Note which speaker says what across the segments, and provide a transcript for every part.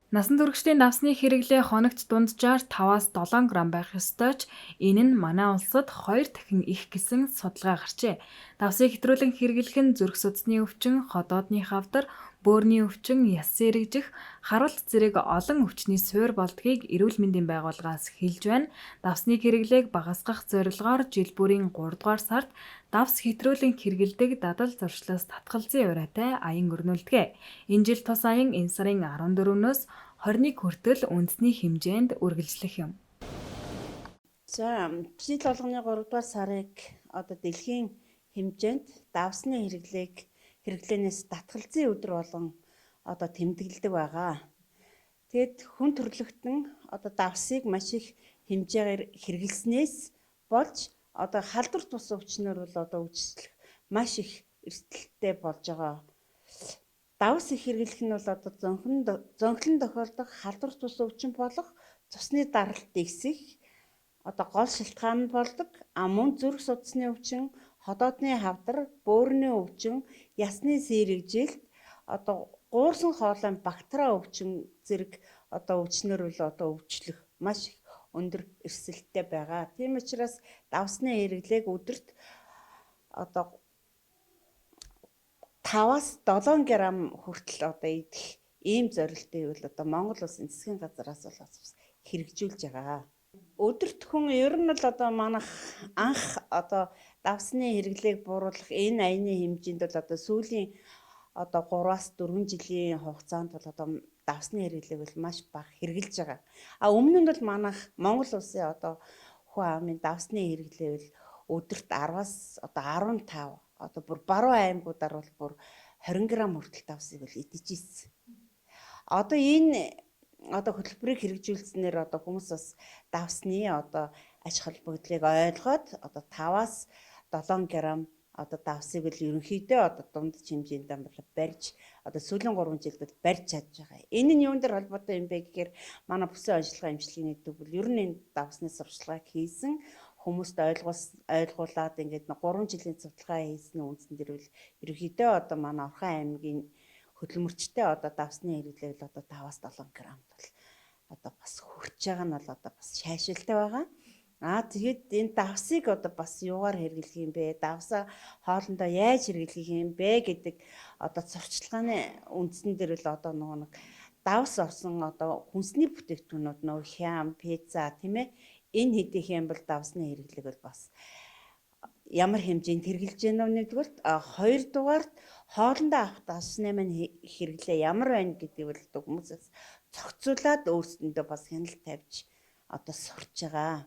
Speaker 1: Насан туршидын давсны хэрэглээ хоногт дунджаар 5-7 грамм байх ёстой ч энэ нь манай улсад 2 дахин их гэсэн судалгаа гарчээ. Давсыг хэтрүүлэн хэрэглэх нь зүрх судасны өвчин, ходоодны хавдар, бөөрийн өвчин, яс зэрэгжих, харуулт зэрэг олон өвчний суурь болдгийг эрүүл мэндийн байгууллагаас хэлж байна. Давсны хэрэглээг багасгах зорилгоор жил бүрийн 3 дугаар сард давс хэтрүүлэн хэрэглэдэг дадал зуршлаас татгалзын ураатай аян өрнүүлдэг. Энэ жил тус аян энэ сарын 14-өөс 21 хүртэл үндэсний хэмжээнд үргэлжлэх юм.
Speaker 2: За жил болгоны 3 дугаар сарыг дэлхийн хэмжээнд давсны хэрэглээнээс татгалзын өдөр болгон тэмдэглэдэг байгаа. Тэгэд хүн төрөлхтөн давсыг маш их хэмжээгээр хэрэглэснээс болж халдвар тус өвчнөр бол үүсэх маш их эрсдэлтэй болж байгаа. Давс их хэрэглэх нь бол зөнхлөн тохиолдох халдвар тус өвчин болох цусны даралт ихсэх гол шалтгаан нь болдог. Мөн зүрх судасны өвчин, ходоодны хавдар, бөөрийн өвчин, ясны сэргэжилт, гуурсан хоолойн бактери өвчин зэрэг өвчнөр бол өвчлөх маш их өндөр эрсдэлтэй байгаа. Тийм учраас давсны хэрэглээг өдөрт 5-7 грамм хүртэл идэх ийм зорилттой бол Монгол Улсын засгийн газраас бол хэрэгжүүлж байгаа. Өдөрт хүн ер нь л манайх анх давсны хэрэглээг бууруулах энэ аяны хэмжээнд бол сүүлийн 3-4 жилийн хугацаанд бол давсны хэрэглээг бол маш бага хэрэгжилж байгаа. Өмнө нь бол манайх Монгол Улсын хүн амын давсны хэрэглээ бол өдөрт 10-аас 15 бүр баруун аймагуудаар бол бүр 20 грамм хүртэл давсыг бол идэж ирсэн. Энэ хөтөлбөрийг хэрэгжүүлснээр хүмүүс бас давсны ач холбогдлыг ойлгоод 5-аас 7 грамм давсыг л ерөнхийдөө дундаж хэмжээнд барьж сүүлийн 3 жилд барьж чадж байгаа. Энэ нь юунд дээр холбоотой юм бэ гэхээр манай бүсийн онцлогын эмчилгээний төвл ер нь энэ давсны сурчлагыг хийсэн хүмүүст ойлгуулад ингээд 3 жилийн судалгаа хийсэн үндсэн дээр бол ерөнхийдөө манай Орхон аймгийн хөдөлмөрчтэй давсны хэрэглээг 5-аас 7 грамм бол бас хүрч байгаа нь бол бас шайшилтай байгаа. Тэгээд энэ давсыг бас юугаар хэрэглэх юм бэ? Давсаа хоолндоо яаж хэрэглэх юм бэ гэдэг сурчлагын үндсэн дээр л нэг давс орсон хүнсний бүтээгдэхүүнүүд хям, пицца тийм ээ энэ хэдийнх юм бол давсны хэрэглээг бол бас ямар хэмжээнд хэрэгжилж байна вэ нэгдүгээр хоёрдугаарт хоолндоо авах давсны маань хэрэглээ ямар байна гэдэг бол хүмүүсээс зохицуулаад өөрсдөндөө бас хяналт тавьж сурч байгаа.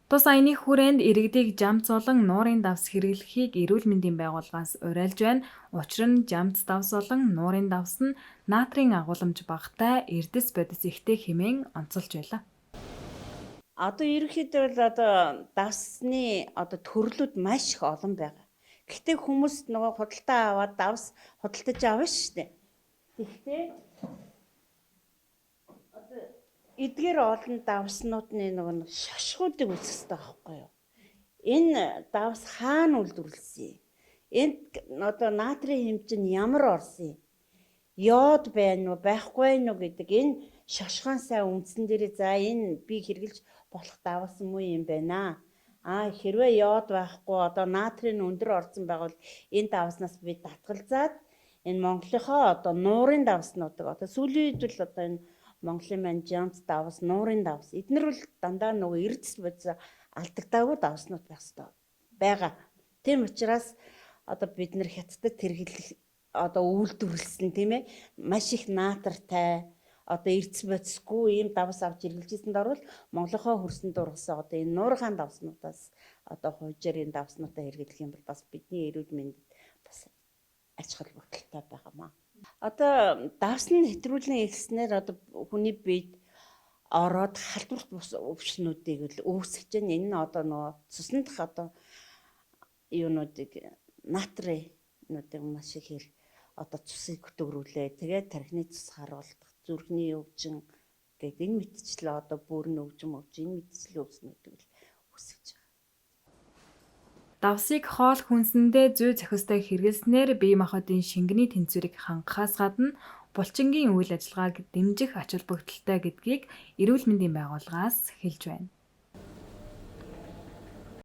Speaker 1: Тус аяны хүрээнд иргэдийг жамц болон нуурын давс хэрэглэхийг эрүүл мэндийн байгууллагаас уриалж байна. Учир нь жамц давс болон нуурын давс нь натрийн агуулмж багатай, эрдэс бодис ихтэй хэмээн онцолж байлаа.
Speaker 2: Ерөнхийдөө бол давсны төрлүүд маш их олон байгаа. Гэхдээ хүмүүс нөгөө худалдаа аваад давс худалдаж авна шүү дээ. Гэхдээ эдгээр олон давснуудны нэг шашгуудыг үүсгэх хэрэгтэй байхгүй юу? Энэ давс хаана үйлдвэрлэсэн юм? Энд натрийн хэмжээ нь ямар орсон юм? Йод байна уу, байхгүй юу гэдэг энэ шашгаан сайн үндсэн дээр за энэ би хэрэглэж болох давс юм байна. Хэрвээ йод байхгүй натрийн өндөр орсон байвал энэ давснаас би татгалзаад энэ Монголынхоо нуурын давснуудыг сүүлийн үед бол энэ Монголын маань жамц давс, нуурын давс эдгээр бол дандаа нөгөө эрдэс бодис алдагдаагүй давснууд байх ёстой байгаа. Тийм учраас бид нэр хятадд хэрэглэх үйлдвэрлэсэн тийм ээ маш их натртай эрдэс бодисгүй ийм давс авч хэрэглэжсэнд орвол Монголынхоо хөрсөнд дургасан энэ нуурын давснуудаас хуужаар энэ давснуудаа хэрэглэх юм бол бас бидний эрүүл мэндэд бас ач холбогдолтой байгаамаа. Давс нь хэтрүүлэн ихснээр хүний биед ороод халдвар бус өвчнүүдийг л үүсгэж байна. Энэ нь нөгөө цуснд юунуудыг натринуудыг маш их цусыг төгрүүлээ. Тэгээд тархины цус харуулдах, зүрхний өвчин гэдэг энэ мэтчлээ бөөрийн өвчин энэ мэтчлийн өвснүүдийг л үүсгэж байгаа.
Speaker 1: Давсыг хоол хүнсэндээ зүй зохистой хэрэглэснээр бие махбодын шингэний тэнцвэрийг хангахаас гадна булчингийн үйл ажиллагааг дэмжих ач холбогдолтой гэдгийг эрүүл мэндийн байгууллагаас хэлж байна.